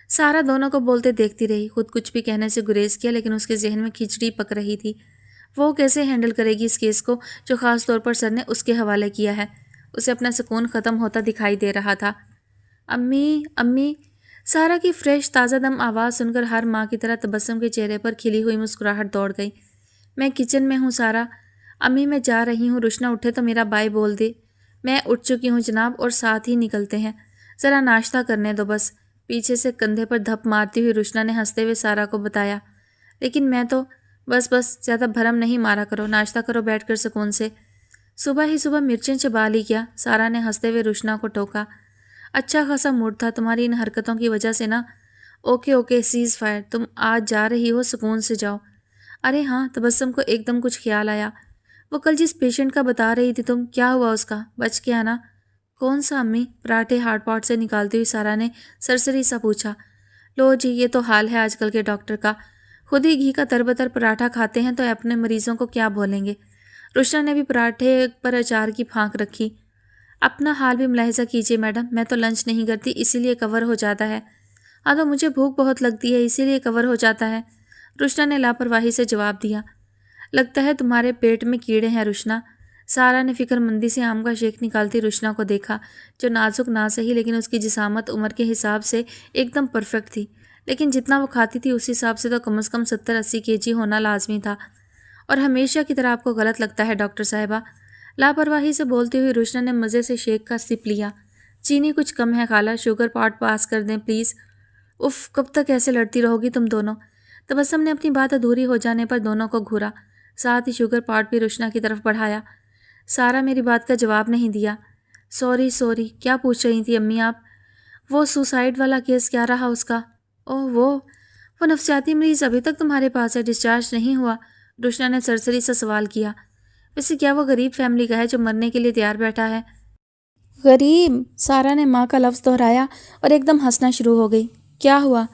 Speaker 1: سارا دونوں کو بولتے دیکھتی رہی، خود کچھ بھی کہنے سے گریز کیا، لیکن اس کے ذہن میں کھچڑی پک رہی تھی۔ وہ کیسے ہینڈل کرے گی اس کیس کو جو خاص طور پر سر نے اس کے حوالے کیا ہے؟ اسے اپنا سکون ختم ہوتا دکھائی دے رہا تھا۔ امی امی، سارا کی فریش تازہ دم آواز سن کر ہر ماں کی طرح تبسم کے چہرے پر کھلی ہوئی مسکراہٹ دوڑ گئی۔ میں کچن میں ہوں سارا، امی میں جا رہی ہوں، روشنا اٹھے تو میرا بائی بول دے۔ میں اٹھ چکی ہوں جناب، اور ساتھ ہی نکلتے ہیں، ذرا ناشتہ کرنے دو بس، پیچھے سے کندھے پر دھپ مارتی ہوئی روشنا نے ہنستے ہوئے سارا کو بتایا۔ لیکن میں تو بس زیادہ بھرم نہیں مارا کرو، ناشتہ کرو بیٹھ کر سکون سے۔ صبح ہی صبح مرچیں چبا لی کیا؟ سارا نے ہنستے ہوئے روشنا کو ٹوکا۔ اچھا خاصا موڈ تھا تمہاری ان حرکتوں کی وجہ سے نا۔ اوکے سیز فائر، تم آج جا رہی ہو، سکون سے جاؤ۔ ارے ہاں، تبسم کو ایک دم کچھ خیال آیا۔ وہ کل جس پیشنٹ کا بتا رہی تھی تم، کیا ہوا اس کا؟ بچ گیا نا؟ کون سا امی؟ پراٹھے ہارڈ پاٹ سے نکالتی ہوئی سارا نے سرسری سا پوچھا۔ لو جی، یہ تو حال ہے آج کل کے ڈاکٹر کا، خود ہی گھی کا تربتر پراٹھا کھاتے ہیں تو اپنے مریضوں کو کیا بولیں گے۔ روشنا نے بھی پراٹھے پر اچار کی پھانک رکھی۔ اپنا حال بھی ملاحظہ کیجیے میڈم، میں تو لنچ نہیں کرتی اسی لیے کور ہو جاتا ہے۔ ہاں تو مجھے بھوک بہت لگتی ہے اسی لیے کور ہو جاتا ہے، روشنا نے لاپرواہی سے جواب دیا۔ لگتا ہے تمہارے پیٹ میں کیڑے ہیں روشنا۔ سارا نے فکر مندی سے آم کا شیک نکالتی روشنا کو دیکھا، جو نازک نہ سہی لیکن اس کی جسامت عمر کے حساب سے ایک دم پرفیکٹ تھی، لیکن جتنا وہ کھاتی تھی اس حساب سے تو کم از کم 70-80 kg ہونا لازمی تھا۔ اور ہمیشہ کی طرح آپ کو غلط لگتا ہے ڈاکٹر صاحبہ، لاپرواہی سے بولتی ہوئی روشنا نے مزے سے شیک کا سپ لیا۔ چینی کچھ کم ہے خالہ، شوگر پارٹ پاس کر دیں پلیز۔ اف، کب تک ایسے لڑتی رہو گی تم دونوں؟ تبسم نے اپنی بات ادھوری ہو جانے پر دونوں کو گھورا، ساتھ ہی شوگر پارٹ بھی روشنا کی طرف بڑھایا۔ سارا میری بات کا جواب نہیں دیا۔ سوری، کیا پوچھ رہی تھی امی آپ؟ وہ سوسائڈ والا کیس کیا رہا اس کا؟ اوہ وہ نفسیاتی مریض ابھی تک تمہارے پاس ہے، ڈسچارج نہیں ہوا؟ روشنا نے سرسری سے سوال کیا۔ ویسے کیا وہ غریب فیملی کا ہے جو مرنے کے لیے تیار بیٹھا ہے؟ غریب؟ سارا نے ماں کا لفظ دہرایا اور ایک دم ہنسنا شروع ہو گئی۔ کیا ہوا؟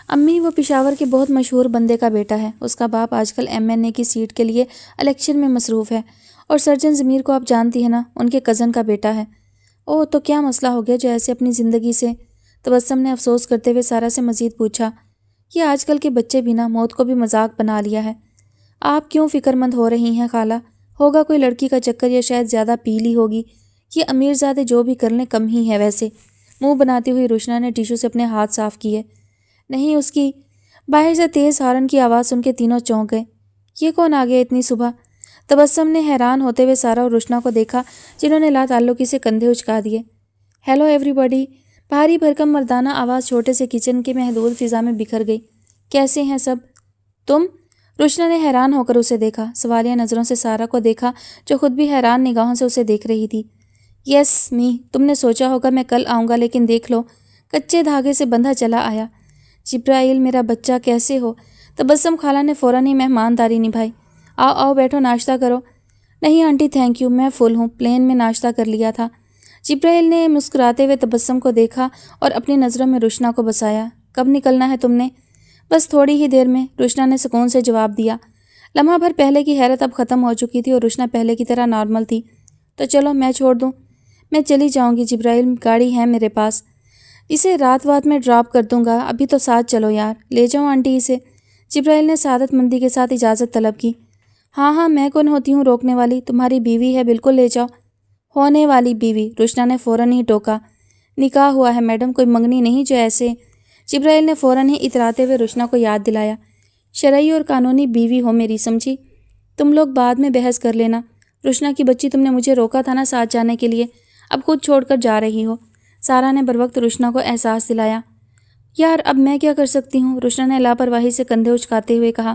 Speaker 1: امی وہ پشاور کے بہت مشہور بندے کا بیٹا ہے، اس کا باپ آج کل MNA کی سیٹ کے لیے الیکشن میں مصروف ہے، اور سرجن ضمیر کو آپ جانتی ہیں نا، ان کے کزن کا بیٹا ہے۔ اوہ تو کیا مسئلہ ہو گیا جو ایسے اپنی زندگی سے؟ تبسم نے افسوس کرتے ہوئے سارا سے مزید پوچھا۔ یہ آج کل کے بچے بھی نا موت کو بھی مذاق بنا لیا ہے۔ آپ کیوں فکر مند ہو رہی ہیں خالہ؟ ہوگا کوئی لڑکی کا چکر یا شاید زیادہ پی لی ہوگی، یہ امیر زادے جو بھی کر لیں کم ہی ہے ویسے۔ منہ بناتی ہوئی روشنا نے ٹیشو سے اپنے ہاتھ صاف کیے۔ نہیں اس کی۔ باہر سے تیز ہارن کی آواز سن کے تینوں چونک گئے۔ یہ کون آ گیا اتنی صبح؟ تبسم نے حیران ہوتے ہوئے سارا اور روشنا کو دیکھا، جنہوں نے لا تعلقی سے کندھے اچکا دیے۔ ہیلو ایوری باڈی، بھاری بھرکم مردانہ آواز چھوٹے سے کچن کے محدود فضا میں بکھر گئی۔ کیسے ہیں سب؟ تم؟ روشنا نے حیران ہو کر اسے دیکھا، سوالیہ نظروں سے سارا کو دیکھا جو خود بھی حیران نگاہوں سے اسے دیکھ رہی تھی۔ یس می، تم نے سوچا ہوگا میں کل آؤں گا، لیکن دیکھ لو کچے دھاگے سے بندھا چلا آیا۔ جبرائیل میرا بچہ کیسے ہو؟ تبسم خالہ نے فوراً ہی مہمانداری نبھائی۔ آؤ بیٹھو، ناشتہ کرو۔ نہیں آنٹی تھینک یو، میں فل ہوں، پلین میں ناشتہ کر لیا تھا۔ جبرائیل نے مسکراتے ہوئے تبسم کو دیکھا اور اپنی نظروں میں روشنا کو بسایا۔ کب نکلنا ہے تم نے؟ بس تھوڑی ہی دیر میں، روشنا نے سکون سے جواب دیا۔ لمحہ بھر پہلے کی حیرت اب ختم ہو چکی تھی اور روشنا پہلے کی طرح نارمل تھی۔ تو چلو میں چھوڑ دوں؟ میں چلی جاؤں گی جبرائیل، گاڑی ہے میرے پاس، اسے رات میں ڈراپ کر دوں گا، ابھی تو ساتھ چلو یار، لے جاؤ آنٹی اسے۔ جبرائیل نے سعادت مندی کے ساتھ اجازت طلب کی۔ ہاں میں کون ہوتی ہوں روکنے والی، تمہاری بیوی ہے، بالکل لے جاؤ۔ ہونے والی بیوی، روشنا نے فوراً ہی ٹوکا۔ نکاح ہوا ہے میڈم، کوئی منگنی نہیں جو ایسے۔ جبرائیل نے فوراً ہی اتراتے ہوئے روشنا کو یاد دلایا۔ شرعی اور قانونی بیوی ہو میری، سمجھی؟ تم لوگ بعد میں بحث کر لینا۔ روشنا کی بچی، تم نے مجھے روکا تھا نا ساتھ جانے کے لیے، اب خود چھوڑ کر جا رہی ہو۔ سارا نے بروقت روشنا کو احساس دلایا۔ یار اب میں کیا کر سکتی ہوں، روشنا نے لاپرواہی سے کندھے اچکاتے ہوئے کہا۔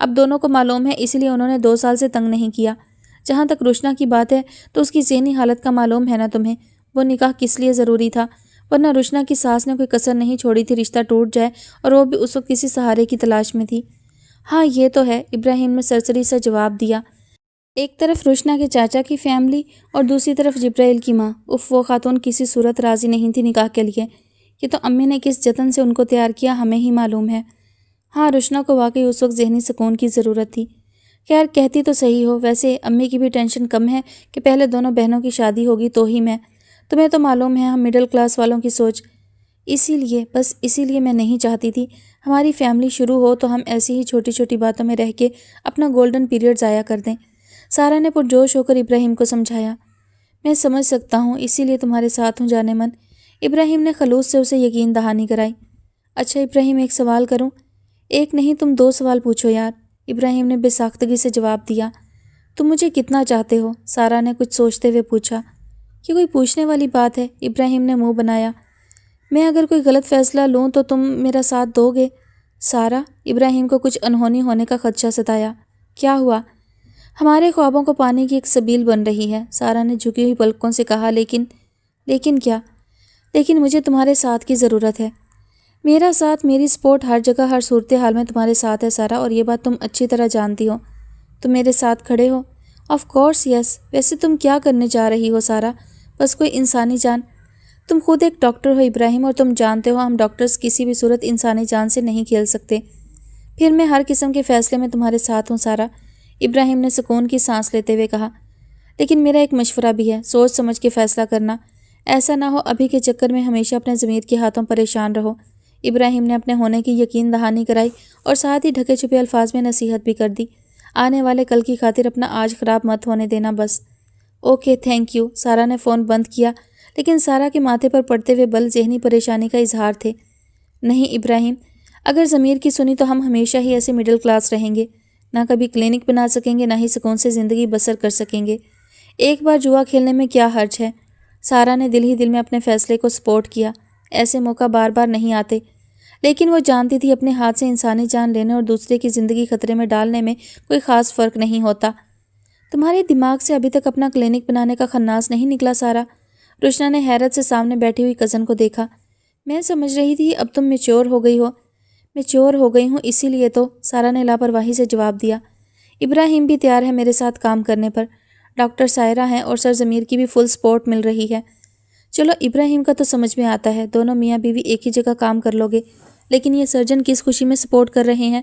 Speaker 1: اب دونوں کو معلوم ہے، اسی لیے انہوں نے 2 سال سے تنگ نہیں کیا۔ جہاں تک روشنا کی بات ہے تو اس کی ذہنی حالت کا معلوم ہے نا تمہیں، وہ نکاح کس لیے ضروری تھا، ورنہ روشنا کی ساس نے کوئی کسر نہیں چھوڑی تھی رشتہ ٹوٹ جائے، اور وہ بھی اس وقت کسی سہارے کی تلاش میں تھی۔ ہاں یہ تو ہے، ابراہیم نے سرسری سے جواب دیا۔ ایک طرف روشنا کے چاچا کی فیملی اور دوسری طرف جبرائیل کی ماں، وہ خاتون کسی صورت راضی نہیں تھی نکاح کے لیے۔ یہ تو امی نے کس جتن سے ان کو تیار کیا ہمیں ہی معلوم ہے۔ ہاں روشنا کو واقعی اس وقت ذہنی سکون کی ضرورت تھی۔ خیر کہتی تو صحیح ہو، ویسے امی کی بھی ٹینشن کم ہے کہ پہلے دونوں بہنوں کی شادی ہوگی تو ہی میں، تمہیں تو معلوم ہے ہم مڈل کلاس والوں کی سوچ، اسی لیے میں نہیں چاہتی تھی ہماری فیملی شروع ہو تو ہم ایسی ہی چھوٹی چھوٹی باتوں میں رہ کے اپنا گولڈن پیریڈ ضائع کر دیں۔ سارا نے پرجوش ہو کر ابراہیم کو سمجھایا۔ میں سمجھ سکتا ہوں، اسی لیے تمہارے ساتھ ہوں جانے من۔ ابراہیم نے خلوص سے اسے یقین دہانی کرائی۔ اچھا ابراہیم ایک سوال کروں؟ ایک نہیں تم 2 سوال پوچھو یار، ابراہیم نے بے ساختگی سے جواب دیا۔ تم مجھے کتنا چاہتے ہو؟ سارا نے کچھ سوچتے ہوئے پوچھا۔ یہ کوئی پوچھنے والی بات ہے؟ ابراہیم نے منہ بنایا۔ میں اگر کوئی غلط فیصلہ لوں تو تم میرا ساتھ دو گے؟ سارا، ابراہیم کو کچھ انہونی ہونے کا خدشہ ستایا۔ کیا ہوا؟ ہمارے خوابوں کو پانے کی ایک سبیل بن رہی ہے، سارا نے جھکی ہوئی پلکوں سے کہا۔ لیکن کیا؟ لیکن مجھے تمہارے ساتھ کی ضرورت ہے۔ میرا ساتھ، میری سپورٹ ہر جگہ ہر صورتحال میں تمہارے ساتھ ہے سارا، اور یہ بات تم اچھی طرح جانتی ہو۔ تم میرے ساتھ کھڑے ہو؟ آف کورس یس۔ ویسے تم کیا کرنے جا رہی ہو سارا؟ بس کوئی انسانی جان۔ تم خود ایک ڈاکٹر ہو ابراہیم، اور تم جانتے ہو ہم ڈاکٹرز کسی بھی صورت انسانی جان سے نہیں کھیل سکتے۔ پھر میں ہر قسم کے فیصلے میں تمہارے ساتھ ہوں سارا، ابراہیم نے سکون کی سانس لیتے ہوئے کہا۔ لیکن میرا ایک مشورہ بھی ہے، سوچ سمجھ کے فیصلہ کرنا، ایسا نہ ہو ابھی کے چکر میں ہمیشہ اپنے ضمیر کے ہاتھوں پریشان رہو۔ ابراہیم نے اپنے ہونے کی یقین دہانی کرائی اور ساتھ ہی ڈھکے چھپے الفاظ میں نصیحت بھی کر دی۔ آنے والے کل کی خاطر اپنا آج خراب مت ہونے دینا بس۔ Okay thank you. سارا نے فون بند کیا، لیکن سارا کے ماتھے پر پڑتے ہوئے بل ذہنی پریشانی کا اظہار تھے۔ نہیں ابراہیم، اگر ضمیر کی سنی تو ہم ہمیشہ ہی ایسے مڈل کلاس رہیں گے، نہ کبھی کلینک بنا سکیں گے، نہ ہی سکون سے زندگی بسر کر سکیں گے۔ ایک بار جوا کھیلنے میں کیا حرج ہے؟ سارا نے دل ہی دل میں اپنے فیصلے کو سپورٹ کیا۔ ایسے موقع بار بار نہیں آتے، لیکن وہ جانتی تھی اپنے ہاتھ سے انسانی جان لینے اور دوسرے کی زندگی خطرے میں ڈالنے میں کوئی خاص فرق نہیں ہوتا۔ تمہارے دماغ سے ابھی تک اپنا کلینک بنانے کا خناس نہیں نکلا سارا؟ روشنا نے حیرت سے سامنے بیٹھی ہوئی کزن کو دیکھا۔ میں سمجھ رہی تھی اب تم میچور ہو گئی ہو۔ میچور ہو گئی ہوں اسی لیے تو، سارا نے لاپرواہی سے جواب دیا۔ ابراہیم بھی تیار ہے میرے ساتھ کام کرنے پر، ڈاکٹر سائرہ ہیں اور سر ضمیر کی بھی فل سپورٹ مل رہی ہے۔ چلو ابراہیم کا تو سمجھ میں آتا ہے، دونوں میاں بیوی ایک ہی جگہ کام کر لو گے، لیکن یہ سرجن کس خوشی میں سپورٹ کر رہے ہیں؟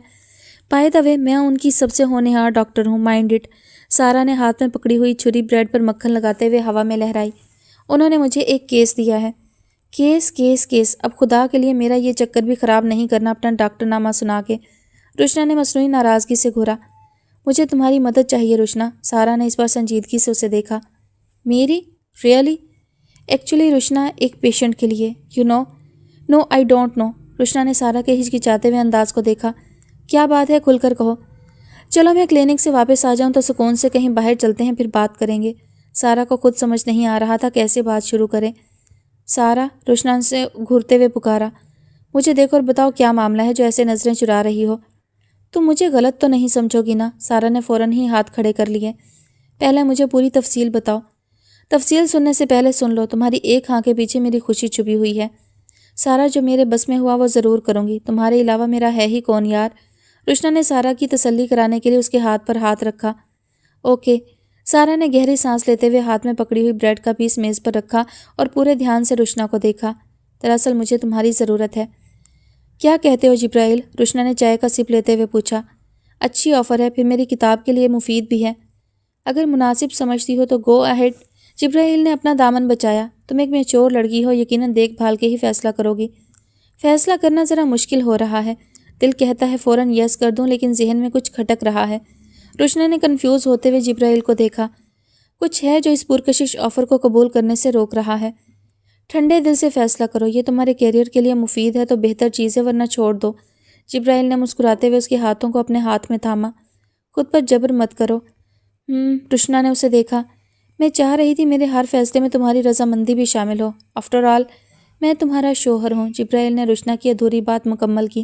Speaker 1: بائی دا وے میں ان کی سب سے ہونہار ڈاکٹر ہوں، مائنڈ اٹ۔ سارا نے ہاتھ میں پکڑی ہوئی چھری بریڈ پر مکھن لگاتے ہوئے ہوا میں لہرائی۔ انہوں نے مجھے ایک کیس دیا ہے۔ کیس، اب خدا کے لیے میرا یہ چکر بھی خراب نہیں کرنا اپنا ڈاکٹر نامہ سنا کے۔ روشنا نے مصنوعی ناراضگی سے گھورا۔ مجھے تمہاری مدد چاہیے روشنا، سارا نے اس بار سنجیدگی سے اسے دیکھا۔ میری؟ ریئلی؟ ایکچولی روشنا، ایک پیشنٹ کے لیے، you know. Know I don't know. روشنا نے سارا کے ہچکچاتے ہوئے انداز کو دیکھا۔ کیا بات ہے، کھل کر کہو۔ چلو میں کلینک سے واپس آ جاؤں تو سکون سے کہیں باہر چلتے ہیں، پھر بات کریں گے۔ سارا کو خود سمجھ نہیں آ رہا تھا کیسے بات شروع کرے۔ سارا، روشنا سے گھورتے ہوئے پکارا، مجھے دیکھو اور بتاؤ کیا معاملہ ہے جو ایسے نظریں چرا رہی ہو؟ تم مجھے غلط تو نہیں سمجھو گی نا؟ سارا نے فوراً ہی ہاتھ کھڑے کر لیے۔ پہلے مجھے پوری تفصیل بتاؤ۔ تفصیل سننے سے پہلے سن لو، تمہاری ایک ہاں کے پیچھے میری خوشی چھپی ہوئی ہے۔ سارا، جو میرے بس میں ہوا وہ ضرور کروں گی، تمہارے علاوہ میرا ہے ہی کون یار؟ روشنا نے سارا کی تسلی کرانے کے لیے اس کے ہاتھ پر ہاتھ رکھا۔ اوکے۔ سارا نے گہری سانس لیتے ہوئے ہاتھ میں پکڑی ہوئی بریڈ کا پیس میز پر رکھا اور پورے دھیان سے روشنا کو دیکھا۔ دراصل مجھے تمہاری ضرورت ہے۔ کیا کہتے ہو جبرائیل؟ روشنا نے چائے کا سپ لیتے ہوئے پوچھا۔ اچھی آفر ہے، پھر میری کتاب کے لیے مفید بھی ہے۔ اگر مناسب سمجھتی ہو تو گو اہیڈ۔ جبرائیل نے اپنا دامن بچایا۔ تم ایک میچور لڑکی ہو، یقیناً دیکھ بھال کے ہی فیصلہ کرو گی۔ فیصلہ کرنا ذرا مشکل ہو رہا ہے، دل کہتا ہے فوراً یس کر دوں، لیکن ذہن میں کچھ کھٹک رہا ہے۔ روشنا نے کنفیوز ہوتے ہوئے جبرائیل کو دیکھا۔ کچھ ہے جو اس پرکشش آفر کو قبول کرنے سے روک رہا ہے۔ ٹھنڈے دل سے فیصلہ کرو، یہ تمہارے کیریئر کے لیے مفید ہے تو بہتر چیز ہے، ورنہ چھوڑ دو۔ جبرائیل نے مسکراتے ہوئے اس کے ہاتھوں کو اپنے ہاتھ میں تھاما۔ خود پر جبر مت کرو۔ روشنا نے اسے دیکھا۔ میں چاہ رہی تھی میرے ہر فیصلے میں تمہاری رضامندی بھی شامل ہو۔ آفٹر آل میں تمہارا شوہر ہوں۔ جبرائیل نے روشنا کی ادھوری بات مکمل کی۔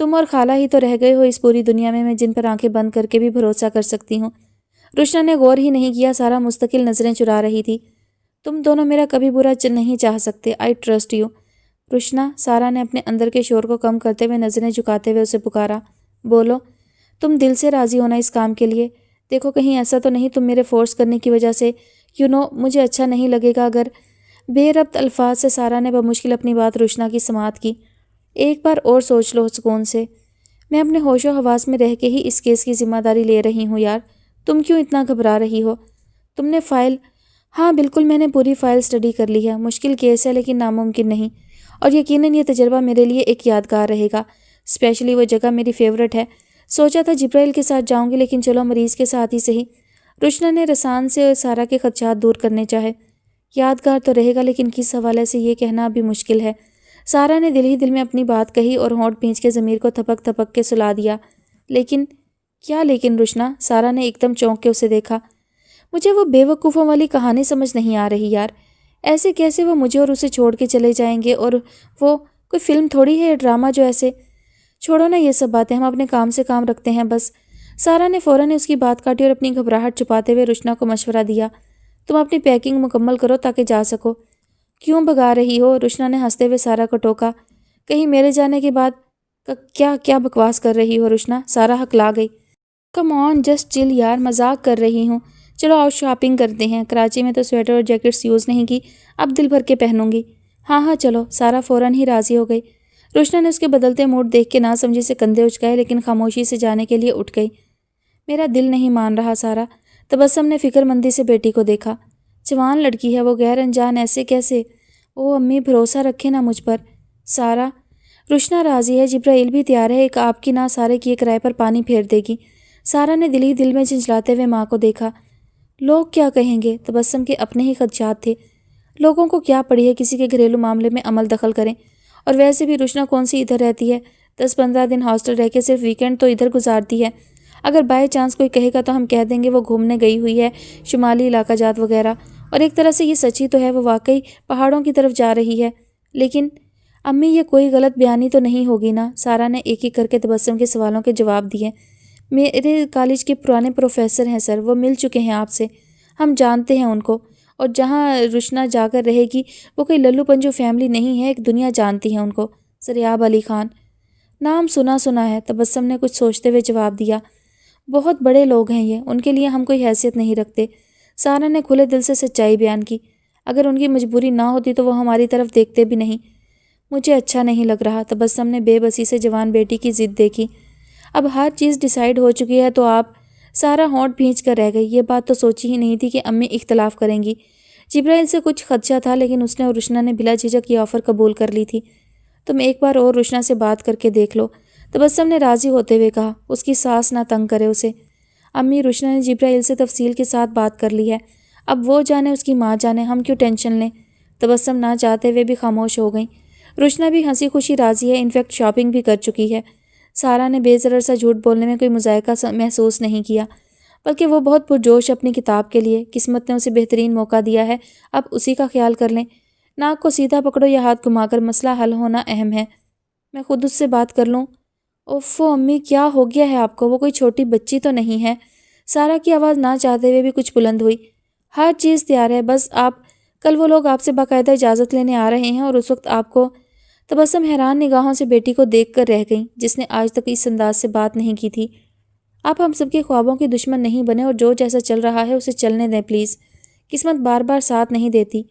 Speaker 1: تم اور خالہ ہی تو رہ گئے ہو اس پوری دنیا میں جن پر آنکھیں بند کر کے بھی بھروسہ کر سکتی ہوں۔ روشنا نے غور ہی نہیں کیا، سارا مستقل نظریں چرا رہی تھی۔ تم دونوں میرا کبھی برا نہیں چاہ سکتے، آئی ٹرسٹ یو۔ روشنا، سارا نے اپنے اندر کے شور کو کم کرتے ہوئے نظریں جھکاتے ہوئے اسے پکارا۔ بولو، تم دل سے راضی ہونا اس کام کے لیے؟ دیکھو کہیں ایسا تو نہیں تم میرے فورس کرنے کی وجہ سے مجھے اچھا نہیں لگے گا اگر۔ بے ربط الفاظ سے سارا نے بمشکل اپنی بات روشنا کی سماعت کی۔ ایک بار اور سوچ لو سکون سے، میں اپنے ہوش و حواس میں رہ کے ہی اس کیس کی ذمہ داری لے رہی ہوں یار، تم کیوں اتنا گھبرا رہی ہو؟ تم نے فائل؟ ہاں بالکل، میں نے پوری فائل اسٹڈی کر لی ہے۔ مشکل کیس ہے لیکن ناممکن نہیں، اور یقیناً یہ تجربہ میرے لیے ایک یادگار رہے گا۔ اسپیشلی وہ جگہ میری فیورٹ ہے۔ سوچا تھا جبرائیل کے ساتھ جاؤں گی لیکن چلو مریض کے ساتھ ہی صحیح۔ روشنا نے رسان سے سارا کے خدشات دور کرنے چاہے۔ یادگار تو رہے گا لیکن کس حوالے سے یہ کہنا ابھی مشکل ہے۔ سارا نے دل ہی دل میں اپنی بات کہی اور ہونٹ بھینچ کے ضمیر کو تھپک تھپک کے سلا دیا۔ لیکن کیا لیکن روشنا؟ سارا نے ایک دم چونک کے اسے دیکھا۔ مجھے وہ بے وقوفوں والی کہانی سمجھ نہیں آ رہی یار، ایسے کیسے وہ مجھے اور اسے چھوڑ کے چلے جائیں گے؟ اور وہ کوئی فلم تھوڑی ہے ڈرامہ جو ایسے۔ چھوڑو نا یہ سب باتیں، ہم اپنے کام سے کام رکھتے ہیں بس۔ سارا نے فوراً اس کی بات کاٹی اور اپنی گھبراہٹ چھپاتے ہوئے روشنا کو مشورہ دیا۔ تم اپنی پیکنگ مکمل کرو تاکہ جا سکو۔ کیوں بھگا رہی ہو؟ روشنا نے ہنستے ہوئے سارا کو ٹوکا۔ کہیں میرے جانے کے بعد کیا بکواس کر رہی ہو روشنا؟ سارا ہکلا گئی۔ کم آن جسٹ چل یار، مذاق کر رہی ہوں۔ چلو آؤ شاپنگ کرتے ہیں، کراچی میں تو سویٹر اور جیکٹس یوز نہیں کی، اب دل بھر کے پہنوں گی۔ ہاں چلو، سارا فوراً ہی راضی ہو گئی۔ روشنا نے اس کے بدلتے موڈ دیکھ کے نہ سمجھی سے کندھے اچکائے لیکن خاموشی سے جانے کے لیے اٹھ گئی۔ میرا دل نہیں مان رہا سارا، تبسم نے فکر مندی سے بیٹی کو دیکھا۔ جوان لڑکی ہے وہ، غیر انجان ایسے کیسے؟ او امی بھروسہ رکھے نا مجھ پر۔ سارا، روشنا راضی ہے، جبرائیل بھی تیار ہے، ایک آپ کی نہ سارے کیے کرائے پر پانی پھیر دے گی۔ سارا نے دل ہی دل میں جھنجھلاتے ہوئے ماں کو دیکھا۔ لوگ کیا کہیں گے؟ تبسم کے اپنے ہی خدشات تھے۔ لوگوں کو کیا پڑی ہے کسی کے گھریلو معاملے میں عمل دخل کریں؟ اور ویسے بھی روشنا کون سی ادھر رہتی ہے؟ 10-15 دن ہاسٹل رہ کے صرف ویکینڈ تو ادھر گزارتی ہے۔ اگر بائی چانس کوئی کہے گا تو ہم کہہ دیں گے وہ گھومنے گئی ہوئی ہے شمالی علاقہ جات وغیرہ، اور ایک طرح سے یہ سچی تو ہے، وہ واقعی پہاڑوں کی طرف جا رہی ہے۔ لیکن امی یہ کوئی غلط بیانی تو نہیں ہوگی نا؟ سارا نے ایک ایک کر کے تبسم کے سوالوں کے جواب دیے۔ میرے کالج کے پرانے پروفیسر ہیں سر، وہ مل چکے ہیں آپ سے، ہم جانتے ہیں ان کو، اور جہاں روشنا جا کر رہے گی وہ کوئی للو پنجو فیملی نہیں ہے، ایک دنیا جانتی ہے ان کو، سریاب علی خان۔ نام سنا ہے، تبسم نے کچھ سوچتے ہوئے جواب دیا۔ بہت بڑے لوگ ہیں یہ، ان کے لیے ہم کوئی حیثیت نہیں رکھتے۔ سارا نے کھلے دل سے سچائی بیان کی۔ اگر ان کی مجبوری نہ ہوتی تو وہ ہماری طرف دیکھتے بھی نہیں۔ مجھے اچھا نہیں لگ رہا، تبسم نے بے بسی سے جوان بیٹی کی ضد دیکھی۔ اب ہر چیز ڈیسائیڈ ہو چکی ہے تو آپ؟ سارا ہونٹ بھینچ کر رہ گئی، یہ بات تو سوچی ہی نہیں تھی کہ امی اختلاف کریں گی۔ جبرائیل سے کچھ خدشہ تھا لیکن اس نے اور روشنا نے بلا جھجک یہ آفر قبول کر لی تھی۔ تم ایک بار اور روشنا سے بات کر کے دیکھ لو، تبسم نے راضی ہوتے ہوئے کہا، اس کی ساس نہ تنگ کرے اسے۔ امی، روشنا نے جبرائیل سے تفصیل کے ساتھ بات کر لی ہے، اب وہ جانے اس کی ماں جانے، ہم کیوں ٹینشن لیں؟ تبسم نہ چاہتے ہوئے بھی خاموش ہو گئیں۔ روشنا بھی ہنسی خوشی راضی ہے، انفیکٹ شاپنگ بھی کر چکی ہے۔ سارا نے بے ضرر سا جھوٹ بولنے میں کوئی مذائقہ محسوس نہیں کیا، بلکہ وہ بہت پرجوش اپنی کتاب کے لیے۔ قسمت نے اسے بہترین موقع دیا ہے، اب اسی کا خیال کر لیں۔ ناک کو سیدھا پکڑو یا ہاتھ گھما کر، مسئلہ حل ہونا اہم ہے۔ میں خود اس سے بات کر لوں؟ اوفو امی، کیا ہو گیا ہے آپ کو؟ وہ کوئی چھوٹی بچی تو نہیں ہے؟ سارا کی آواز نہ چاہتے ہوئے بھی کچھ بلند ہوئی۔ ہر چیز تیار ہے، بس کل وہ لوگ آپ سے باقاعدہ اجازت لینے آ رہے ہیں، اور اس وقت آپ کو… تبسم حیران نگاہوں سے بیٹی کو دیکھ کر رہ گئیں، جس نے آج تک اس انداز سے بات نہیں کی تھی۔ آپ ہم سب کے خوابوں کی دشمن نہیں بنے، اور جو جیسا چل رہا ہے اسے چلنے دیں پلیز، قسمت بار بار ساتھ نہیں دیتی۔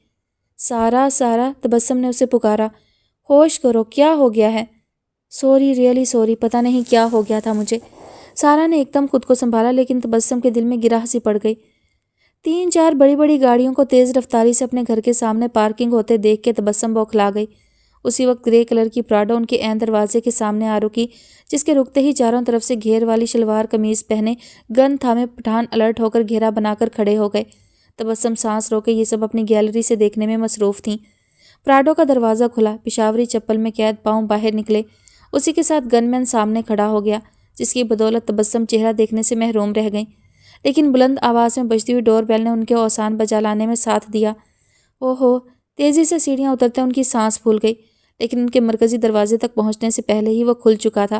Speaker 1: سارا، تبسم نے اسے پکارا، ہوش کرو، کیا ہو گیا ہے؟ سوری، ریئلی سوری، پتہ نہیں کیا ہو گیا تھا مجھے۔ سارا نے ایک دم خود کو سنبھالا لیکن تبسم کے دل میں گرہ سی پڑ گئی۔ 3-4 بڑی گاڑیوں کو تیز رفتاری سے اپنے گھر کے سامنے پارکنگ ہوتے دیکھ کے تبسم بوکھلا گئی۔ اسی وقت گرے کلر کی پراڈو ان کے عین دروازے کے سامنے آ رکی، جس کے رکتے ہی چاروں طرف سے گھیر والی شلوار قمیض پہنے گن تھامے پٹھان الرٹ ہو کر گھیرا بنا کر کھڑے ہو گئے۔ تبسم سانس روکے یہ سب اپنی گیلری سے دیکھنے میں مصروف تھیں۔ پراڈو کا دروازہ کھلا، پشاوری چپل میں قید پاؤں باہر نکلے، اسی کے ساتھ گن مین سامنے کھڑا ہو گیا، جس کی بدولت تبسم چہرہ دیکھنے سے محروم رہ گئیں۔ لیکن بلند آواز میں بجتی ہوئی ڈور بیل نے ان کے اوسان بجا لانے میں ساتھ دیا۔ اوہو، تیزی سے سیڑھیاں اترتے ان کی سانس پھول گئی، لیکن ان کے مرکزی دروازے تک پہنچنے سے پہلے ہی وہ کھل چکا تھا۔